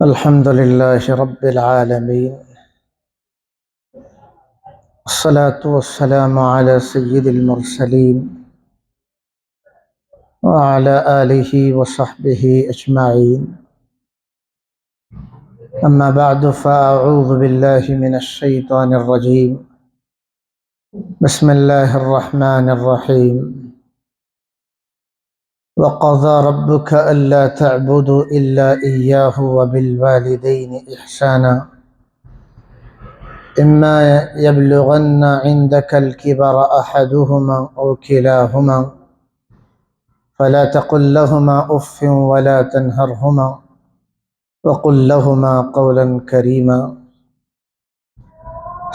الحمد لله رب العالمين، الصلاة والسلام على سيد المرسلين وعلى آله وصحبه أجمعين. أما بعد فأعوذ بالله من الشيطان الرجيم. بسم الله الرحمن الرحيم. وقضى ربك ألا تعبدوا إلا إياه وبالوالدين إحسانا إما يبلغن عندك الكبر أحدهما أو كلاهما فلا تقل لهما أف ولا تنهرهما وقل لهما قولا كريما.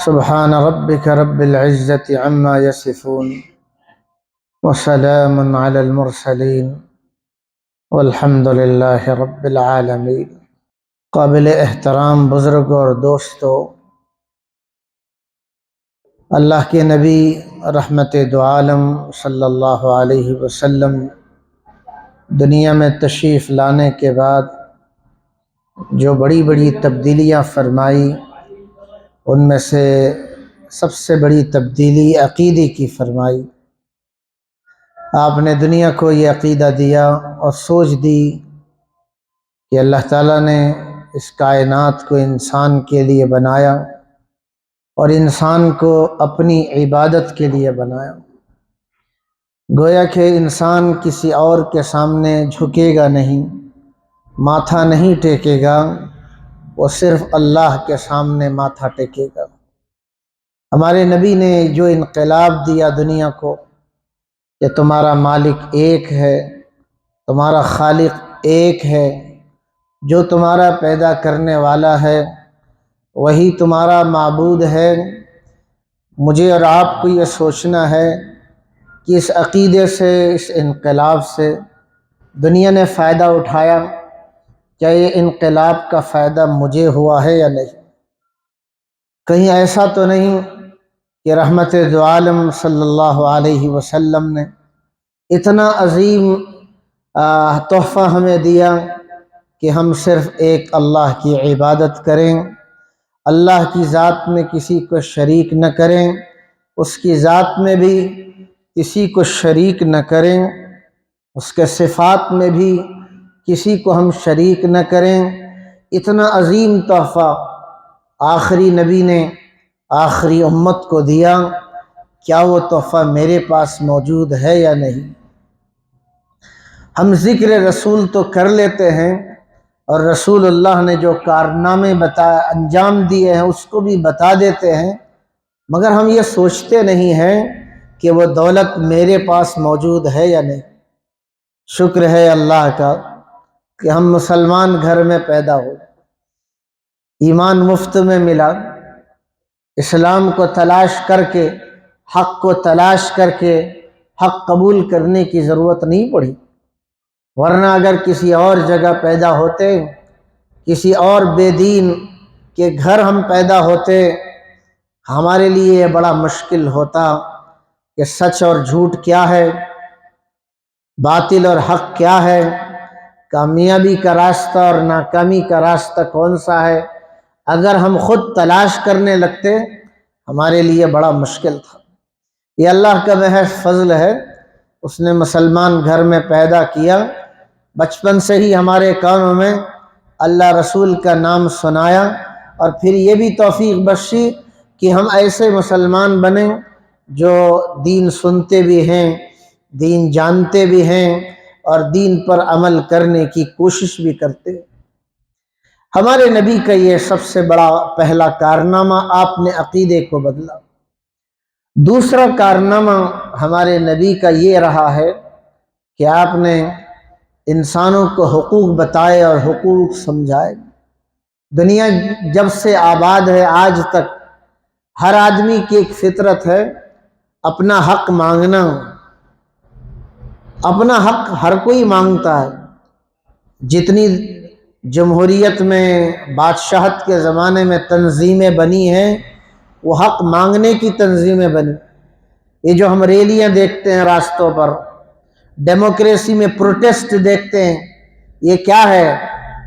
سبحان ربك رب العزة عما يصفون وسلام على المرسلين والحمد لله رب العالمين. قابل احترام بزرگوں اور دوستو، اللہ کے نبی رحمت دو عالم صلی اللہ علیہ وسلم دنیا میں تشریف لانے کے بعد جو بڑی بڑی تبدیلیاں فرمائی، ان میں سے سب سے بڑی تبدیلی عقیدے کی فرمائی. آپ نے دنیا کو یہ عقیدہ دیا اور سوچ دی کہ اللہ تعالیٰ نے اس کائنات کو انسان کے لیے بنایا اور انسان کو اپنی عبادت کے لیے بنایا. گویا کہ انسان کسی اور کے سامنے جھکے گا نہیں، ماتھا نہیں ٹیکے گا، وہ صرف اللہ کے سامنے ماتھا ٹیکے گا. ہمارے نبی نے جو انقلاب دیا دنیا کو کہ تمہارا مالک ایک ہے، تمہارا خالق ایک ہے، جو تمہارا پیدا کرنے والا ہے وہی تمہارا معبود ہے. مجھے اور آپ کو یہ سوچنا ہے کہ اس عقیدے سے، اس انقلاب سے دنیا نے فائدہ اٹھایا، کیا یہ انقلاب کا فائدہ مجھے ہوا ہے یا نہیں؟ کہیں ایسا تو نہیں کہ رحمت دو عالم صلی اللہ علیہ وسلم نے اتنا عظیم تحفہ ہمیں دیا کہ ہم صرف ایک اللہ کی عبادت کریں، اللہ کی ذات میں کسی کو شریک نہ کریں، اس کی ذات میں بھی کسی کو شریک نہ کریں، اس کے صفات میں بھی کسی کو ہم شریک نہ کریں. اتنا عظیم تحفہ آخری نبی نے آخری امت کو دیا. کیا وہ تحفہ میرے پاس موجود ہے یا نہیں؟ ہم ذکر رسول تو کر لیتے ہیں اور رسول اللہ نے جو کارنامے انجام دیے ہیں اس کو بھی بتا دیتے ہیں، مگر ہم یہ سوچتے نہیں ہیں کہ وہ دولت میرے پاس موجود ہے یا نہیں. شکر ہے اللہ کا کہ ہم مسلمان گھر میں پیدا ہوئے، ایمان مفت میں ملا، اسلام کو تلاش کر کے، حق کو تلاش کر کے حق قبول کرنے کی ضرورت نہیں پڑی. ورنہ اگر کسی اور جگہ پیدا ہوتے، کسی اور بے دین کے گھر ہم پیدا ہوتے، ہمارے لیے یہ بڑا مشکل ہوتا کہ سچ اور جھوٹ کیا ہے، باطل اور حق کیا ہے، کامیابی کا راستہ اور ناکامی کا راستہ کون سا ہے. اگر ہم خود تلاش کرنے لگتے ہمارے لیے بڑا مشکل تھا. یہ اللہ کا محض فضل ہے، اس نے مسلمان گھر میں پیدا کیا، بچپن سے ہی ہمارے کانوں میں اللہ رسول کا نام سنایا، اور پھر یہ بھی توفیق بخشی کہ ہم ایسے مسلمان بنیں جو دین سنتے بھی ہیں، دین جانتے بھی ہیں اور دین پر عمل کرنے کی کوشش بھی کرتے. ہمارے نبی کا یہ سب سے بڑا پہلا کارنامہ، آپ نے عقیدے کو بدلا. دوسرا کارنامہ ہمارے نبی کا یہ رہا ہے کہ آپ نے انسانوں کو حقوق بتائے اور حقوق سمجھائے. دنیا جب سے آباد ہے آج تک ہر آدمی کی ایک فطرت ہے اپنا حق مانگنا. اپنا حق ہر کوئی مانگتا ہے. جتنی جمہوریت میں، بادشاہت کے زمانے میں تنظیمیں بنی ہیں، وہ حق مانگنے کی تنظیمیں بنی. یہ جو ہم ریلیاں دیکھتے ہیں راستوں پر، ڈیموکریسی میں پروٹیسٹ دیکھتے ہیں، یہ کیا ہے؟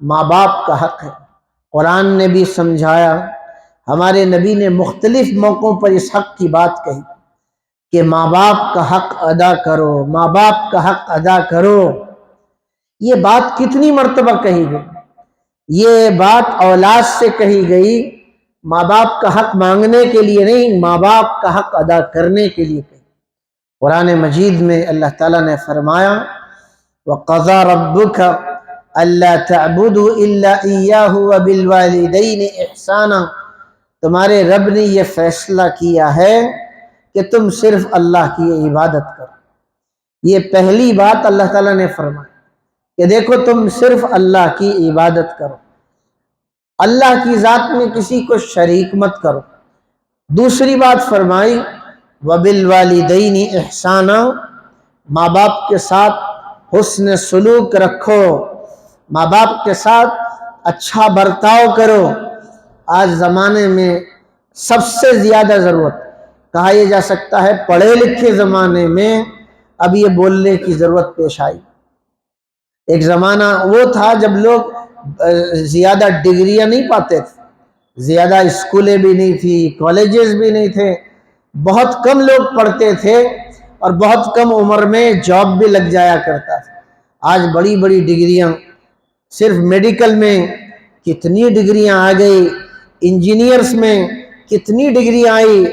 ماں باپ کا حق ہے۔ قرآن نے بھی سمجھایا، ہمارے نبی نے مختلف موقعوں پر اس حق کی بات کہی کہ ماں باپ کا حق ادا کرو، ماں باپ کا حق ادا کرو۔ یہ بات کتنی مرتبہ کہی گئی؟ یہ بات اولاد سے کہی گئی، ماں باپ کا حق مانگنے کے لیے نہیں، ماں باپ کا حق ادا کرنے کے لیے کہی۔ قرآن مجید میں اللہ تعالیٰ نے فرمایا وَقَضَى رَبُّكَ أَلَّا تَعْبُدُوا إِلَّا إِيَّاهُ وَبِالْوَالِدَيْنِ إِحْسَانًا، تمہارے رب نے یہ فیصلہ کیا ہے کہ تم صرف اللہ کی عبادت کرو۔ یہ پہلی بات اللہ تعالیٰ نے فرمائی کہ دیکھو تم صرف اللہ کی عبادت کرو، اللہ کی ذات میں کسی کو شریک مت کرو۔ دوسری بات فرمائی وَبِالْوَالِدَيْنِ إِحْسَانًا، ماں باپ کے ساتھ حسن سلوک رکھو، ماں باپ کے ساتھ اچھا برتاؤ کرو۔ آج زمانے میں سب سے زیادہ ضرورت، کہا یہ جا سکتا ہے پڑھے لکھے زمانے میں اب یہ بولنے کی ضرورت پیش آئی۔ ایک زمانہ وہ تھا جب لوگ زیادہ ڈگریاں نہیں پاتے تھے، زیادہ اسکولیں بھی نہیں تھی، کالجز بھی نہیں تھے، بہت کم لوگ پڑھتے تھے اور بہت کم عمر میں جاب بھی لگ جایا کرتا تھا۔ آج بڑی بڑی ڈگریاں، صرف میڈیکل میں کتنی ڈگریاں آ گئی، انجینئرز میں کتنی ڈگریاں آئی،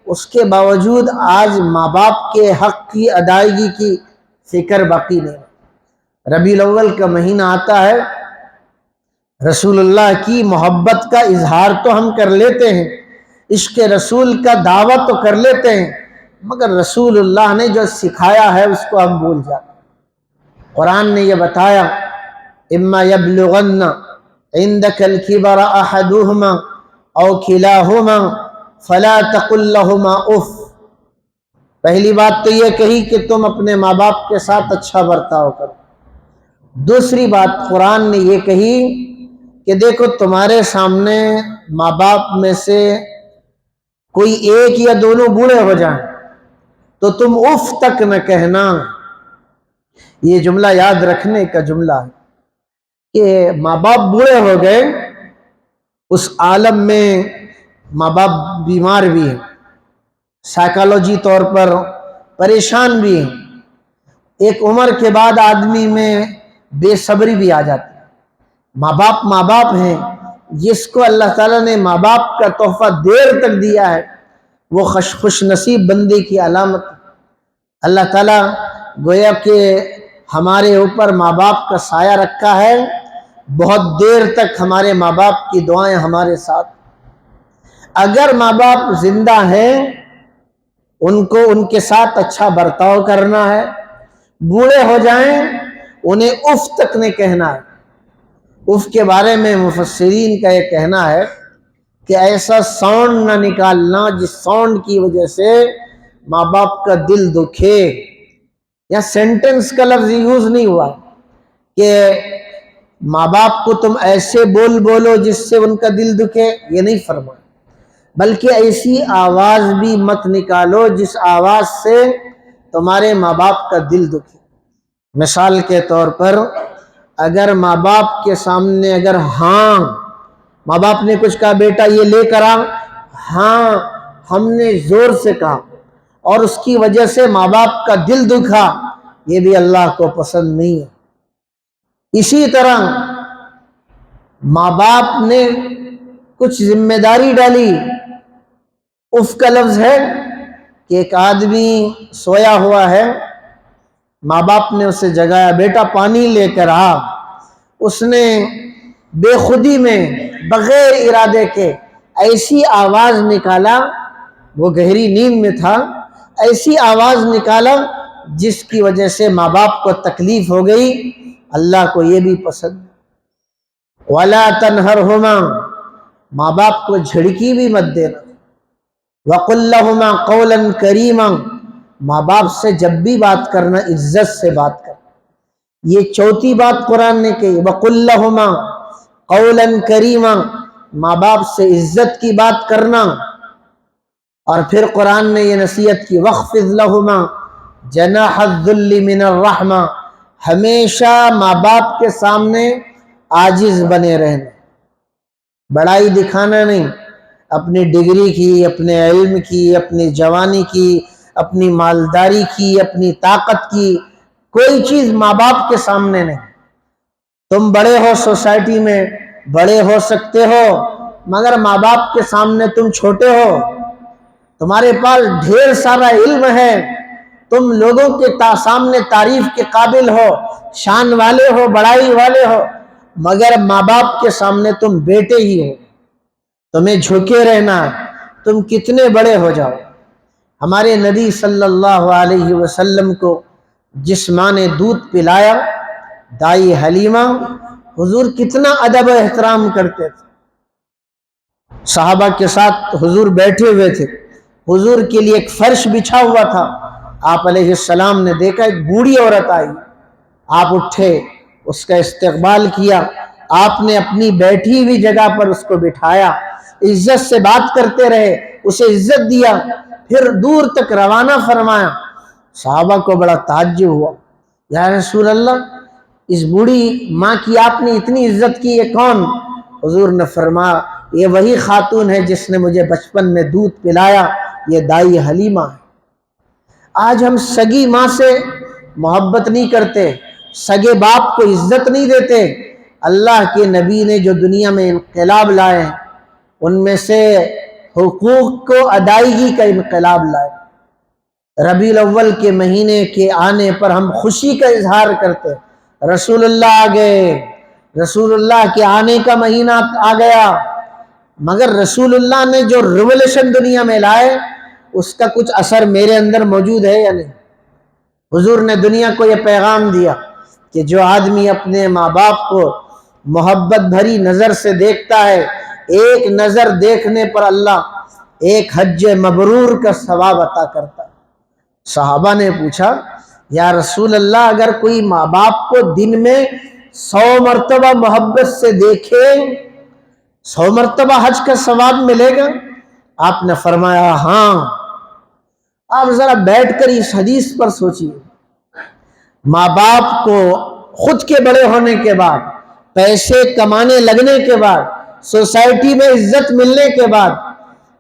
اس کے باوجود آج ماں باپ کے حق کی ادائیگی کی فکر باقی نہیں۔ ربیع الاول کا مہینہ آتا ہے، رسول اللہ کی محبت کا اظہار تو ہم کر لیتے ہیں، عشق رسول کا دعویٰ تو کر لیتے ہیں، مگر رسول اللہ نے جو سکھایا ہے اس کو ہم بھول جاتے ہیں۔ قرآن نے یہ بتایا اما یبلغن عندک الکبر احدہما او کلاہما فلا تقل لہما اف۔ پہلی بات تو یہ کہی کہ تم اپنے ماں باپ کے ساتھ اچھا برتاؤ کرو۔ دوسری بات قرآن نے یہ کہی کہ دیکھو تمہارے سامنے ماں باپ میں سے کوئی ایک یا دونوں بوڑھے ہو جائیں تو تم اف تک نہ کہنا۔ یہ جملہ یاد رکھنے کا جملہ ہے کہ ماں باپ بوڑھے ہو گئے، اس عالم میں ماں باپ بیمار بھی ہیں، سائیکالوجی طور پر پریشان بھی ہیں، ایک عمر کے بعد آدمی میں بے صبری بھی آ جاتی ہے۔ ماں باپ ہیں، جس کو اللہ تعالیٰ نے ماں باپ کا تحفہ دیر تک دیا ہے وہ خوش نصیب بندے کی علامت ہے۔ اللہ تعالیٰ گویا کہ ہمارے اوپر ماں باپ کا سایہ رکھا ہے، بہت دیر تک ہمارے ماں باپ کی دعائیں ہمارے ساتھ۔ اگر ماں باپ زندہ ہیں ان کو ان کے ساتھ اچھا برتاؤ کرنا ہے، بوڑھے ہو جائیں انہیں اف تک نہیں کہنا ہے۔ اف کے بارے میں مفسرین کا یہ کہنا ہے کہ ایسا ساؤنڈ نہ نکالنا جس ساؤنڈ کی وجہ سے ماں باپ کا دل دکھے۔ یا سینٹنس کا لفظ یوز نہیں ہوا کہ ماں باپ کو تم ایسے بولو جس سے ان کا دل دکھے، یہ نہیں فرمایا، بلکہ ایسی آواز بھی مت نکالو جس آواز سے تمہارے ماں باپ کا دل دکھے۔ مثال کے طور پر اگر ماں باپ کے سامنے اگر ماں باپ نے کچھ کہا بیٹا یہ لے کر آ، ہم نے زور سے کہا اور اس کی وجہ سے ماں باپ کا دل دکھا، یہ بھی اللہ کو پسند نہیں ہے۔ اسی طرح ماں باپ نے کچھ ذمہ داری ڈالی، اف کا لفظ ہے کہ ایک آدمی سویا ہوا ہے، ماں باپ نے اسے جگایا بیٹا پانی لے کر آ، اس نے بے خودی میں بغیر ارادے کے ایسی آواز نکالا، وہ گہری نیند میں تھا، ایسی آواز نکالا جس کی وجہ سے ماں باپ کو تکلیف ہو گئی۔ اللہ کو یہ بھی پسند۔ وَلَا تَنْهَرْهُمَا، ماں باپ کو جھڑکی بھی مت دینا۔ وَقُلْ لَهُمَا قَوْلًا كَرِيمًا، ماں باپ سے جب بھی بات کرنا عزت سے بات کرنا۔ یہ چوتھی بات قرآن نے کہی وَقُلْ لَهُمَا قَوْلًا كَرِيمًا، ماں باپ سے عزت کی بات کرنا۔ اور پھر قرآن نے یہ نصیحت کی وَاخْفِضْ لَهُمَا جَنَاحَ الذُّلِّ مِنَ الرَّحْمَةِ، ہمیشہ ماں باپ کے سامنے عاجز بنے رہنا، بڑائی دکھانا نہیں، اپنی ڈگری کی، اپنے علم کی، اپنی جوانی کی، اپنی مالداری کی، اپنی طاقت کی کوئی چیز ماں باپ کے سامنے نہیں۔ تم بڑے ہو، سوسائٹی میں بڑے ہو سکتے ہو، مگر ماں باپ کے سامنے تم چھوٹے ہو۔ تمہارے پاس ڈھیر سارا علم ہے، تم لوگوں کے سامنے تعریف کے قابل ہو، شان والے ہو، بڑائی والے ہو، مگر ماں باپ کے سامنے تم بیٹے ہی ہو، تمہیں جھکے رہنا، تم کتنے بڑے ہو جاؤ۔ ہمارے نبی صلی اللہ علیہ وسلم کو جس ماں نے دودھ پلایا، دائی حلیمہ، حضور کتنا ادب و احترام کرتے تھے۔ صحابہ کے ساتھ حضور بیٹھے ہوئے تھے، حضور کے لیے ایک فرش بچھا ہوا تھا، آپ علیہ السلام نے دیکھا ایک بوڑھی عورت آئی، آپ اٹھے، اس کا استقبال کیا، آپ نے اپنی بیٹھی ہوئی جگہ پر اس کو بٹھایا، عزت سے بات کرتے رہے، اسے عزت دیا، پھر دور تک روانہ فرمایا۔ صحابہ کو بڑا تعجب ہوا، یا رسول اللہ، اس بوڑھی ماں کی آپ نے اتنی عزت کی، یہ کون؟ حضور نے فرمایا یہ وہی خاتون ہے جس نے مجھے بچپن میں دودھ پلایا، یہ دائی حلیمہ ہے۔ آج ہم سگی ماں سے محبت نہیں کرتے، سگے باپ کو عزت نہیں دیتے۔ اللہ کے نبی نے جو دنیا میں انقلاب لائے ہیں، ان میں سے حقوق کو ادائیگی کا انقلاب لائے۔ ربیع الاول کے مہینے کے آنے پر ہم خوشی کا اظہار کرتے، رسول اللہ آ گئے، رسول اللہ کے آنے کا مہینہ آ گیا، مگر رسول اللہ نے جو ریولوشن دنیا میں لائے اس کا کچھ اثر میرے اندر موجود ہے یا نہیں؟ حضور نے دنیا کو یہ پیغام دیا کہ جو آدمی اپنے ماں باپ کو محبت بھری نظر سے دیکھتا ہے، ایک نظر دیکھنے پر اللہ ایک حج مبرور کا ثواب عطا کرتا ہے۔ صحابہ نے پوچھا یا رسول اللہ، اگر کوئی ماں باپ کو دن میں 100 مرتبہ محبت سے دیکھے، 100 مرتبہ حج کا ثواب ملے گا؟ آپ نے فرمایا ہاں۔ آپ ذرا بیٹھ کر اس حدیث پر سوچئے، ماں باپ کو خود کے بڑے ہونے کے بعد، پیسے کمانے لگنے کے بعد، سوسائٹی میں عزت ملنے کے بعد،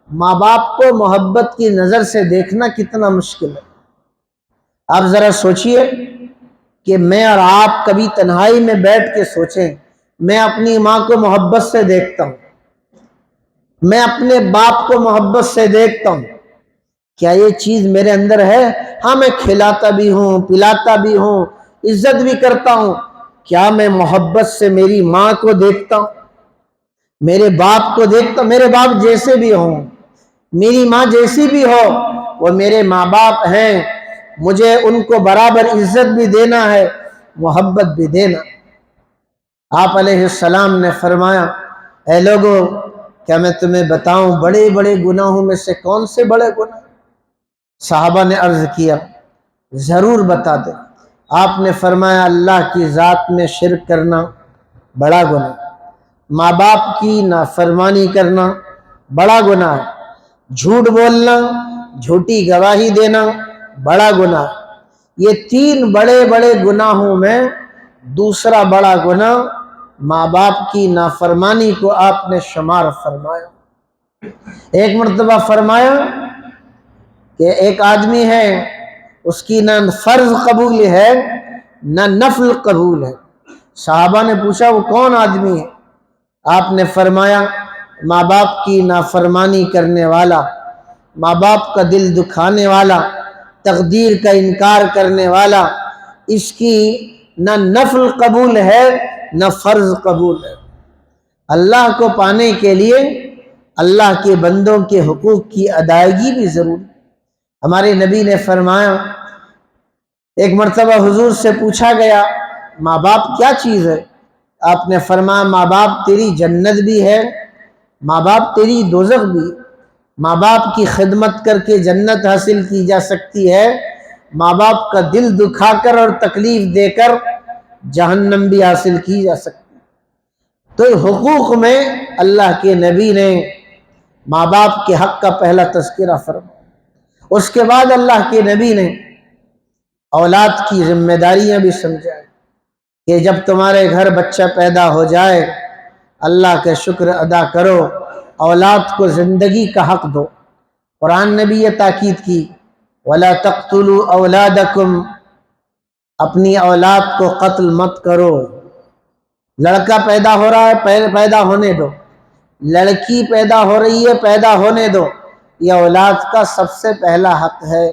ماں باپ کو محبت کی نظر سے دیکھنا کتنا مشکل ہے۔ آپ ذرا سوچئے کہ میں اور آپ کبھی تنہائی میں بیٹھ کے سوچیں، میں اپنی ماں کو محبت سے دیکھتا ہوں، میں اپنے باپ کو محبت سے دیکھتا ہوں، کیا یہ چیز میرے اندر ہے؟ ہاں، میں کھلاتا بھی ہوں، پلاتا بھی ہوں، عزت بھی کرتا ہوں، کیا میں محبت سے میری ماں کو دیکھتا ہوں، میرے باپ کو دیکھتا ہوں؟ میرے باپ جیسے بھی ہوں، میری ماں جیسی بھی ہو، وہ میرے ماں باپ ہیں، مجھے ان کو برابر عزت بھی دینا ہے، محبت بھی دینا۔ آپ علیہ السلام نے فرمایا اے لوگو، کیا میں تمہیں بتاؤں بڑے بڑے گناہوں میں سے کون سے بڑے گناہ؟ صحابہ نے عرض کیا ضرور بتا دیں۔ آپ نے فرمایا اللہ کی ذات میں شرک کرنا بڑا گناہ، ماں باپ کی نافرمانی کرنا بڑا گناہ، جھوٹ بولنا، جھوٹی گواہی دینا بڑا گناہ۔ یہ 3 بڑے بڑے گناہوں میں دوسرا بڑا گناہ ماں باپ کی نافرمانی کو آپ نے شمار فرمایا۔ ایک مرتبہ فرمایا کہ ایک آدمی ہے، اس کی نہ فرض قبول ہے نہ نفل قبول ہے۔ صحابہ نے پوچھا وہ کون آدمی ہے؟ آپ نے فرمایا ماں باپ کی نافرمانی کرنے والا، ماں باپ کا دل دکھانے والا، تقدیر کا انکار کرنے والا، اس کی نہ نفل قبول ہے نہ فرض قبول ہے۔ اللہ کو پانے کے لیے اللہ کے بندوں کے حقوق کی ادائیگی بھی ضروری۔ ہمارے نبی نے فرمایا، ایک مرتبہ حضور سے پوچھا گیا ماں باپ کیا چیز ہے؟ آپ نے فرمایا ماں باپ تیری جنت بھی ہے، ماں باپ تیری دوزخ بھی۔ ماں باپ کی خدمت کر کے جنت حاصل کی جا سکتی ہے، ماں باپ کا دل دکھا کر اور تکلیف دے کر جہنم بھی حاصل کی جا سکتی ہے۔ تو حقوق میں اللہ کے نبی نے ماں باپ کے حق کا پہلا تذکرہ فرمایا، اس کے بعد اللہ کے نبی نے اولاد کی ذمہ داریاں بھی سمجھائیں۔ کہ جب تمہارے گھر بچہ پیدا ہو جائے اللہ کے شکر ادا کرو، اولاد کو زندگی کا حق دو۔ قرآن نے بھی یہ تاکید کی، وَلَا تَقْتُلُوا أَوْلَادَكُمْ، اپنی اولاد کو قتل مت کرو۔ لڑکا پیدا ہو رہا ہے پیدا ہونے دو، لڑکی پیدا ہو رہی ہے پیدا ہونے دو، یہ اولاد کا سب سے پہلا حق ہے۔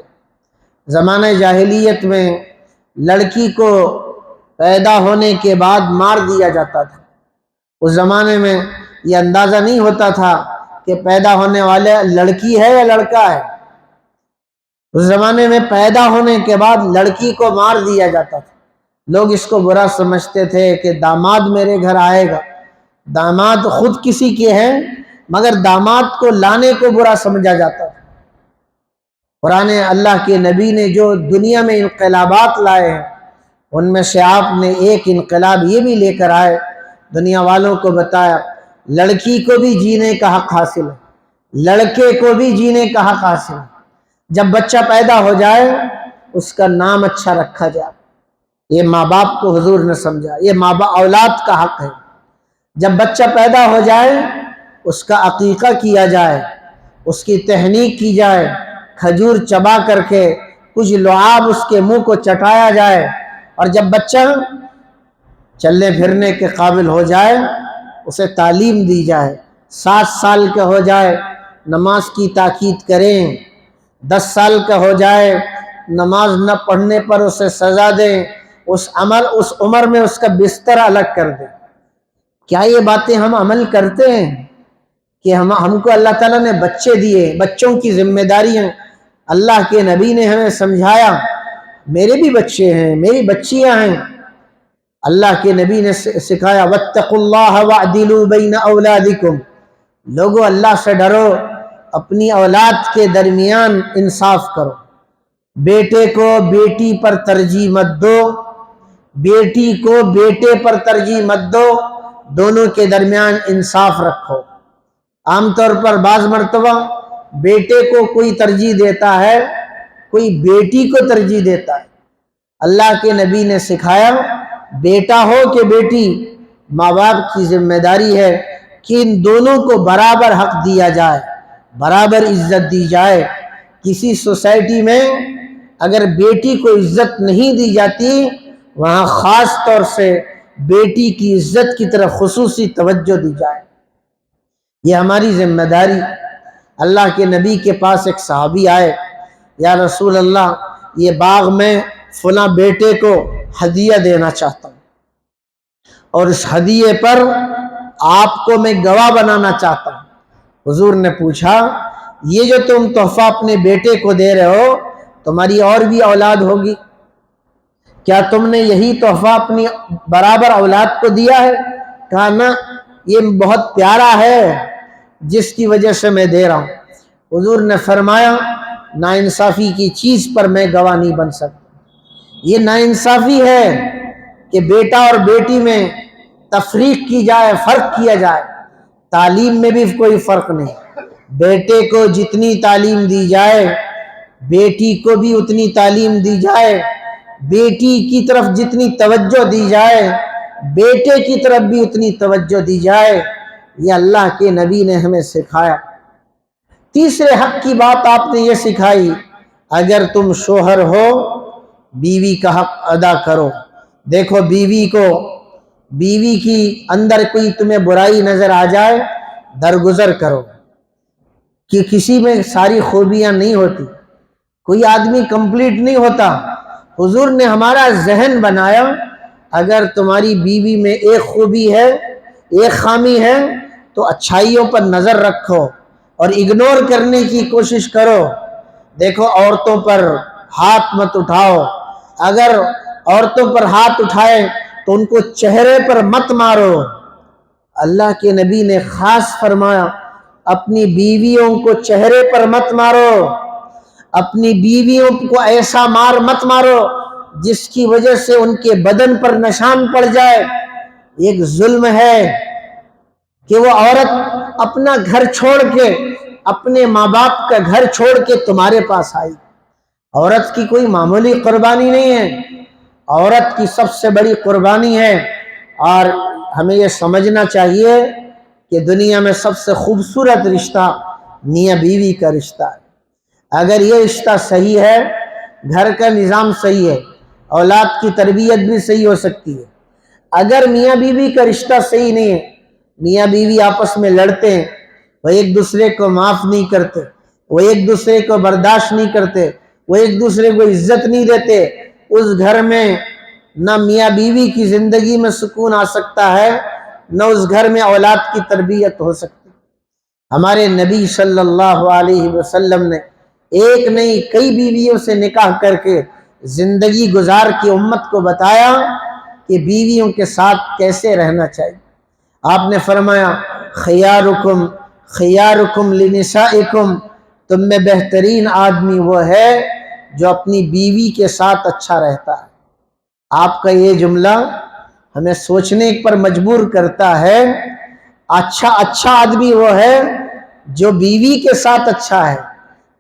زمانہ جاہلیت میں لڑکی کو پیدا ہونے کے بعد مار دیا جاتا تھا۔ اس زمانے میں یہ اندازہ نہیں ہوتا تھا کہ پیدا ہونے والے لڑکی ہے یا لڑکا ہے۔ اس زمانے میں پیدا ہونے کے بعد لڑکی کو مار دیا جاتا تھا۔ لوگ اس کو برا سمجھتے تھے کہ داماد میرے گھر آئے گا، داماد خود کسی کے ہیں مگر داماد کو لانے کو برا سمجھا جاتا تھا۔ قرآن اللہ کے نبی نے جو دنیا میں انقلابات لائے ہیں ان میں سے آپ نے ایک انقلاب یہ بھی لے کر آئے، دنیا والوں کو بتایا لڑکی کو بھی جینے کا حق حاصل ہے، لڑکے کو بھی جینے کا حق حاصل ہے۔ جب بچہ پیدا ہو جائے اس کا نام اچھا رکھا جائے، یہ ماں باپ کو حضور نے سمجھا، یہ اولاد کا حق ہے۔ جب بچہ پیدا ہو جائے اس کا عقیقہ کیا جائے، اس کی تہنیک کی جائے، کھجور چبا کر کے کچھ لعاب اس کے منہ کو چٹایا جائے، اور جب بچہ چلنے پھرنے کے قابل ہو جائے اسے تعلیم دی جائے، 7 سال کا ہو جائے نماز کی تاکید کریں، 10 سال کا ہو جائے نماز نہ پڑھنے پر اسے سزا دیں، اس عمر میں اس کا بستر الگ کر دیں۔ کیا یہ باتیں ہم عمل کرتے ہیں کہ ہم کو اللہ تعالیٰ نے بچے دیے، بچوں کی ذمہ داریاں اللہ کے نبی نے ہمیں سمجھایا، میرے بھی بچے ہیں، میری بچیاں ہیں، اللہ کے نبی نے سکھایا وَاتَّقُوا اللَّهَ وَاعْدِلُوا بَيْنَ أَوْلَادِكُمْ، لوگو اللہ سے ڈرو، اپنی اولاد کے درمیان انصاف کرو، بیٹے کو بیٹی پر ترجیح مت دو، بیٹی کو بیٹے پر ترجیح مت دو، دونوں کے درمیان انصاف رکھو۔ عام طور پر بعض مرتبہ بیٹے کو کوئی ترجیح دیتا ہے، کوئی بیٹی کو ترجیح دیتا ہے۔ اللہ کے نبی نے سکھایا بیٹا ہو کہ بیٹی، ماں باپ کی ذمہ داری ہے کہ ان دونوں کو برابر حق دیا جائے، برابر عزت دی جائے۔ کسی سوسائٹی میں اگر بیٹی کو عزت نہیں دی جاتی وہاں خاص طور سے بیٹی کی عزت کی طرف خصوصی توجہ دی جائے، یہ ہماری ذمہ داری۔ اللہ کے نبی کے پاس ایک صحابی آئے، یا رسول اللہ یہ باغ میں فلاں بیٹے کو ہدیہ دینا چاہتا ہوں اور اس ہدیے پر آپ کو میں گواہ بنانا چاہتا ہوں۔ حضور نے پوچھا یہ جو تم تحفہ اپنے بیٹے کو دے رہے ہو تمہاری اور بھی اولاد ہوگی، کیا تم نے یہی تحفہ اپنی برابر اولاد کو دیا ہے؟ کہا نا، یہ بہت پیارا ہے جس کی وجہ سے میں دے رہا ہوں۔ حضور نے فرمایا ناانصافی کی چیز پر میں گواہ نہیں بن سکتا، یہ ناانصافی ہے کہ بیٹا اور بیٹی میں تفریق کی جائے، فرق کیا جائے۔ تعلیم میں بھی کوئی فرق نہیں، بیٹے کو جتنی تعلیم دی جائے بیٹی کو بھی اتنی تعلیم دی جائے، بیٹی کی طرف جتنی توجہ دی جائے بیٹے کی طرف بھی اتنی توجہ دی جائے، یہ اللہ کے نبی نے ہمیں سکھایا۔ تیسرے حق کی بات آپ نے یہ سکھائی، اگر تم شوہر ہو بیوی کا حق ادا کرو۔ دیکھو بیوی کی اندر کوئی تمہیں برائی نظر آ جائے درگزر کرو، کہ کسی میں ساری خوبیاں نہیں ہوتی، کوئی آدمی کمپلیٹ نہیں ہوتا۔ حضور نے ہمارا ذہن بنایا اگر تمہاری بیوی میں ایک خوبی ہے ایک خامی ہے تو اچھائیوں پر نظر رکھو اور اگنور کرنے کی کوشش کرو۔ دیکھو عورتوں پر ہاتھ مت اٹھاؤ، اگر عورتوں پر ہاتھ اٹھائے تو ان کو چہرے پر مت مارو۔ اللہ کے نبی نے خاص فرمایا اپنی بیویوں کو چہرے پر مت مارو، اپنی بیویوں کو ایسا مار مت مارو جس کی وجہ سے ان کے بدن پر نشان پڑ جائے۔ ایک ظلم ہے کہ وہ عورت اپنا گھر چھوڑ کے، اپنے ماں باپ کا گھر چھوڑ کے تمہارے پاس آئی۔ عورت کی کوئی معمولی قربانی نہیں ہے، عورت کی سب سے بڑی قربانی ہے، اور ہمیں یہ سمجھنا چاہیے کہ دنیا میں سب سے خوبصورت رشتہ میاں بیوی کا رشتہ ہے۔ اگر یہ رشتہ صحیح ہے، گھر کا نظام صحیح ہے، اولاد کی تربیت بھی صحیح ہو سکتی ہے۔ اگر میاں بیوی کا رشتہ صحیح نہیں ہے، میاں بیوی آپس میں لڑتے ہیں، وہ ایک دوسرے کو معاف نہیں کرتے، وہ ایک دوسرے کو برداشت نہیں کرتے، وہ ایک دوسرے کو عزت نہیں دیتے، اس گھر میں نہ میاں بیوی کی زندگی میں سکون آ سکتا ہے، نہ اس گھر میں اولاد کی تربیت ہو سکتی۔ ہمارے نبی صلی اللہ علیہ وسلم نے ایک نہیں کئی بیویوں سے نکاح کر کے زندگی گزار کی امت کو بتایا کہ بیویوں کے ساتھ کیسے رہنا چاہیے۔ آپ نے فرمایا خیارکم خیارکم لنسائکم، تم میں بہترین آدمی وہ ہے جو اپنی بیوی کے ساتھ اچھا رہتا ہے۔ آپ کا یہ جملہ ہمیں سوچنے پر مجبور کرتا ہے۔ اچھا آدمی وہ ہے جو بیوی کے ساتھ اچھا ہے،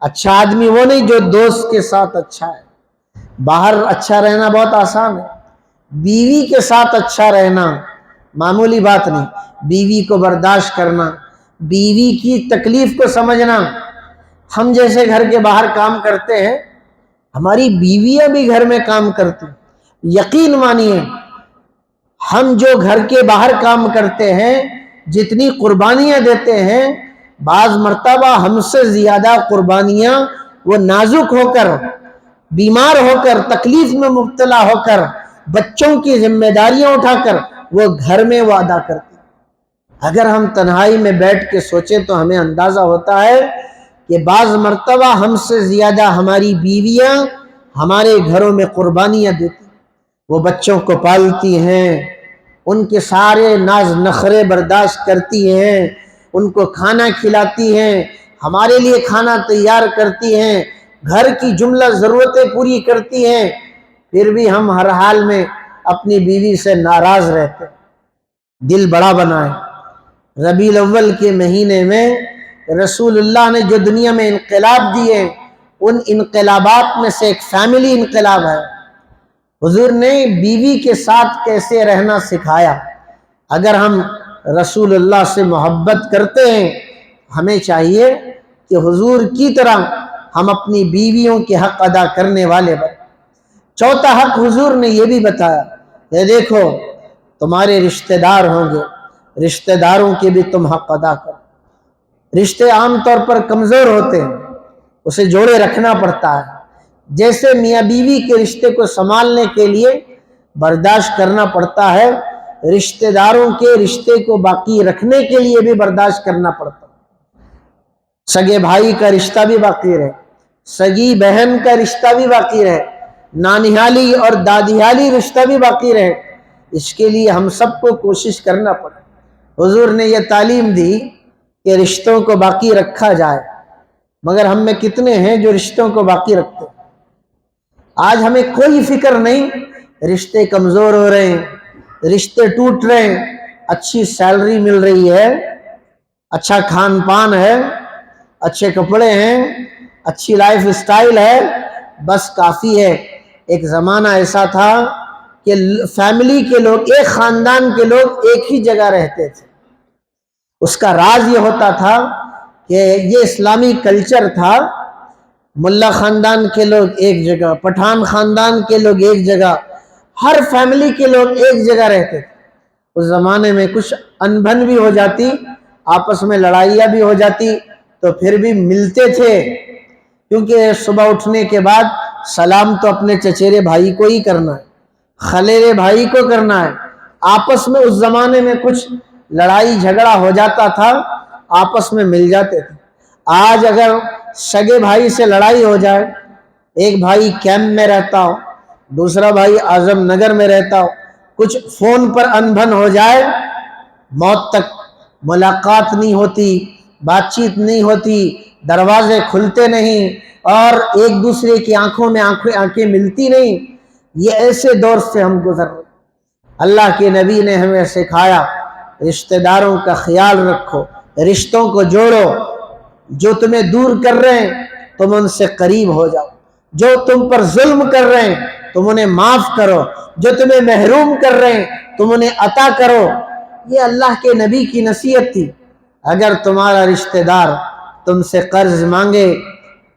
اچھا آدمی وہ نہیں جو دوست کے ساتھ اچھا ہے۔ باہر اچھا رہنا بہت آسان ہے، بیوی کے ساتھ اچھا رہنا معمولی بات نہیں۔ بیوی کو برداشت کرنا، بیوی کی تکلیف کو سمجھنا۔ ہم جیسے گھر کے باہر کام کرتے ہیں، ہماری بیویاں بھی گھر میں کام کرتی ہیں۔ یقین مانیے ہم جو گھر کے باہر کام کرتے ہیں، جتنی قربانیاں دیتے ہیں، بعض مرتبہ ہم سے زیادہ قربانیاں وہ نازک ہو کر، بیمار ہو کر، تکلیف میں مبتلا ہو کر، بچوں کی ذمہ داریاں اٹھا کر وہ گھر میں وہ ادا کرتی۔ اگر ہم تنہائی میں بیٹھ کے سوچیں تو ہمیں اندازہ ہوتا ہے کہ بعض مرتبہ ہم سے زیادہ ہماری بیویاں ہمارے گھروں میں قربانیاں دیتی، وہ بچوں کو پالتی ہیں، ان کے سارے ناز نخرے برداشت کرتی ہیں، ان کو کھانا کھلاتی ہیں، ہمارے لیے کھانا تیار کرتی ہیں، گھر کی جملہ ضرورتیں پوری کرتی ہیں۔ پھر بھی ہم ہر حال میں اپنی بیوی سے ناراض رہتے، دل بڑا بنائیں۔ ربیع الاول کے مہینے میں رسول اللہ نے جو دنیا میں انقلاب دیے، ان انقلابات میں سے ایک فیملی انقلاب ہے۔ حضور نے بیوی کے ساتھ کیسے رہنا سکھایا۔ اگر ہم رسول اللہ سے محبت کرتے ہیں، ہمیں چاہیے کہ حضور کی طرح ہم اپنی بیویوں کے حق ادا کرنے والے بنیں۔ چوتھا حق حضور نے یہ بھی بتایا کہ دیکھو تمہارے رشتہ دار ہوں گے، رشتہ داروں کے بھی تم حق ادا کرو۔ رشتے عام طور پر کمزور ہوتے ہیں، اسے جوڑے رکھنا پڑتا ہے۔ جیسے میاں بیوی کے رشتے کو سنبھالنے کے لیے برداشت کرنا پڑتا ہے، رشتہ داروں کے رشتے کو باقی رکھنے کے لیے بھی برداشت کرنا پڑتا ہے۔ سگے بھائی کا رشتہ بھی باقی رہے، سگی بہن کا رشتہ بھی باقی رہے، نانیالی اور دادیالی رشتہ بھی باقی رہے، اس کے لیے ہم سب کو کوشش کرنا پڑے۔ حضور نے یہ تعلیم دی کہ رشتوں کو باقی رکھا جائے، مگر ہم میں کتنے ہیں جو رشتوں کو باقی رکھتے ہیں؟ آج ہمیں کوئی فکر نہیں، رشتے کمزور ہو رہے ہیں، رشتے ٹوٹ رہے ہیں، اچھی سیلری مل رہی ہے، اچھا کھان پان ہے، اچھے کپڑے ہیں، اچھی لائف اسٹائل ہے، بس کافی ہے۔ ایک زمانہ ایسا تھا کہ فیملی کے لوگ، ایک خاندان کے لوگ ایک ہی جگہ رہتے تھے۔ اس کا راز یہ ہوتا تھا کہ یہ اسلامی کلچر تھا، ملا خاندان کے لوگ ایک جگہ، پٹھان خاندان کے لوگ ایک جگہ، ہر فیملی کے لوگ ایک جگہ رہتے تھے۔ اس زمانے میں کچھ انبن بھی ہو جاتی، آپس میں لڑائیاں بھی ہو جاتی، تو پھر بھی ملتے تھے، کیونکہ صبح اٹھنے کے بعد سلام تو اپنے چچیرے بھائی کو ہی کرنا ہے، خلیرے بھائی کو کرنا ہے۔ آپس میں اس زمانے میں کچھ لڑائی جھگڑا ہو جاتا تھا، آپس میں مل جاتے تھے۔ آج اگر سگے بھائی سے لڑائی ہو جائے، ایک بھائی کیمپ میں رہتا ہو، دوسرا بھائی اعظم نگر میں رہتا ہو، کچھ فون پر انبن ہو جائے، موت تک ملاقات نہیں ہوتی، بات چیت نہیں ہوتی، دروازے کھلتے نہیں، اور ایک دوسرے کی آنکھوں میں آنکھیں ملتی نہیں۔ یہ ایسے دور سے ہم گزر رہے۔ اللہ کے نبی نے ہمیں سکھایا رشتہ داروں کا خیال رکھو، رشتوں کو جوڑو، جو تمہیں دور کر رہے ہیں تم ان سے قریب ہو جاؤ، جو تم پر ظلم کر رہے ہیں تم انہیں معاف کرو، جو تمہیں محروم کر رہے ہیں تم انہیں عطا کرو۔ یہ اللہ کے نبی کی نصیحت تھی۔ اگر تمہارا رشتہ دار تم سے قرض مانگے،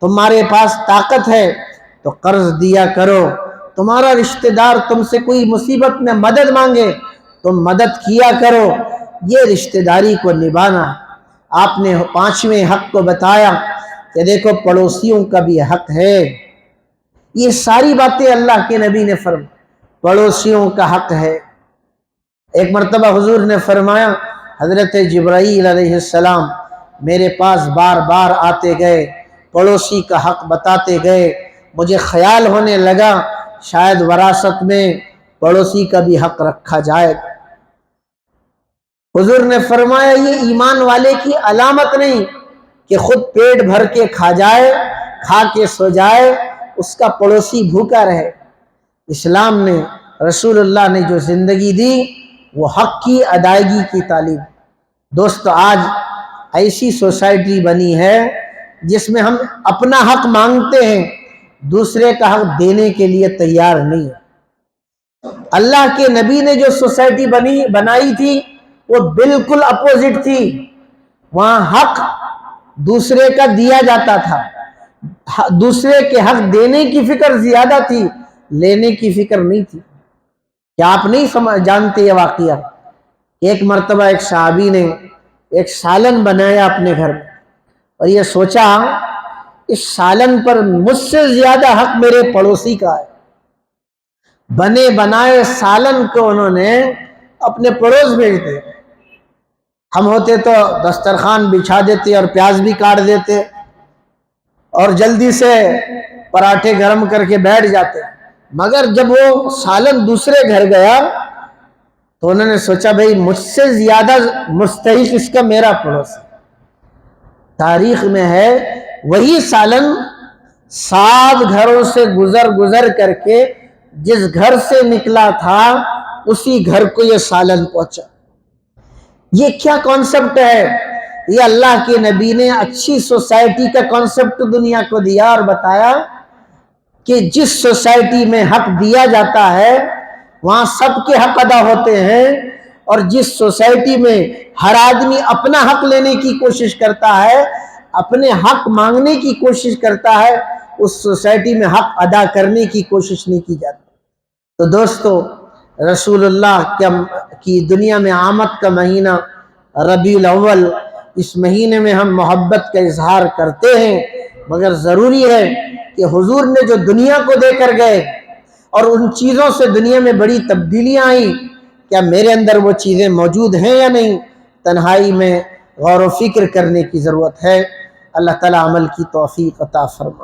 تمہارے پاس طاقت ہے تو قرض دیا کرو۔ تمہارا رشتہ دار تم سے کوئی مصیبت میں مدد مانگے، تم مدد کیا کرو۔ یہ رشتہ داری کو نبھانا۔ آپ نے 5ویں حق کو بتایا کہ دیکھو پڑوسیوں کا بھی حق ہے۔ یہ ساری باتیں اللہ کے نبی نے فرمائی، پڑوسیوں کا حق ہے۔ ایک مرتبہ حضور نے فرمایا، حضرت جبرائیل علیہ السلام میرے پاس بار بار آتے گئے، پڑوسی کا حق بتاتے گئے۔ مجھے خیال ہونے لگا شاید وراثت میں پڑوسی کا بھی حق رکھا جائے گا۔ حضور نے فرمایا یہ ایمان والے کی علامت نہیں کہ خود پیٹ بھر کے کھا جائے، کھا کے سو جائے، اس کا پڑوسی بھوکا رہے۔ اسلام نے، رسول اللہ نے جو زندگی دی وہ حق کی ادائیگی کی تعلیم۔ دوستو آج ایسی سوسائٹی بنی ہے جس میں ہم اپنا حق مانگتے ہیں، دوسرے کا حق دینے کے لیے تیار نہیں ہے۔ اللہ کے نبی نے جو سوسائٹی بنائی تھی وہ بالکل اپوزٹ تھی۔ وہاں حق دوسرے کا دیا جاتا تھا، دوسرے کے حق دینے کی فکر زیادہ تھی، لینے کی فکر نہیں تھی۔ کیا آپ نہیں جانتے یہ واقعہ؟ ایک مرتبہ ایک صحابی نے ایک سالن بنایا اپنے گھر میں، اور یہ سوچا اس سالن پر مجھ سے زیادہ حق میرے پڑوسی کا ہے۔ بنے بنائے سالن کو انہوں نے اپنے پڑوس بھیج دیا۔ ہم ہوتے تو دسترخوان بچھا دیتے اور پیاز بھی کاٹ دیتے اور جلدی سے پراٹھے گرم کر کے بیٹھ جاتے، مگر جب وہ سالن دوسرے گھر گیا تو انہوں نے سوچا بھئی مجھ سے زیادہ مستحق اس کا میرا پڑوسی۔ تاریخ میں ہے وہی سالن 7 گھروں سے گزر کر کے جس گھر سے نکلا تھا اسی گھر کو یہ سالن پہنچا۔ یہ کیا کانسیپٹ ہے؟ یہ اللہ کے نبی نے اچھی سوسائٹی کا کانسیپٹ دنیا کو دیا اور بتایا کہ جس سوسائٹی میں حق دیا جاتا ہے وہاں سب کے حق ادا ہوتے ہیں، اور جس سوسائٹی میں ہر آدمی اپنا حق لینے کی کوشش کرتا ہے، اپنے حق مانگنے کی کوشش کرتا ہے، اس سوسائٹی میں حق ادا کرنے کی کوشش نہیں کی جاتی۔ تو دوستو رسول اللہ کی دنیا میں آمد کا مہینہ ربیع الاول، اس مہینے میں ہم محبت کا اظہار کرتے ہیں، مگر ضروری ہے کہ حضور نے جو دنیا کو دے کر گئے اور ان چیزوں سے دنیا میں بڑی تبدیلیاں آئیں، کیا میرے اندر وہ چیزیں موجود ہیں یا نہیں؟ تنہائی میں غور و فکر کرنے کی ضرورت ہے۔ اللہ تعالیٰ عمل کی توفیق عطا فرمائے۔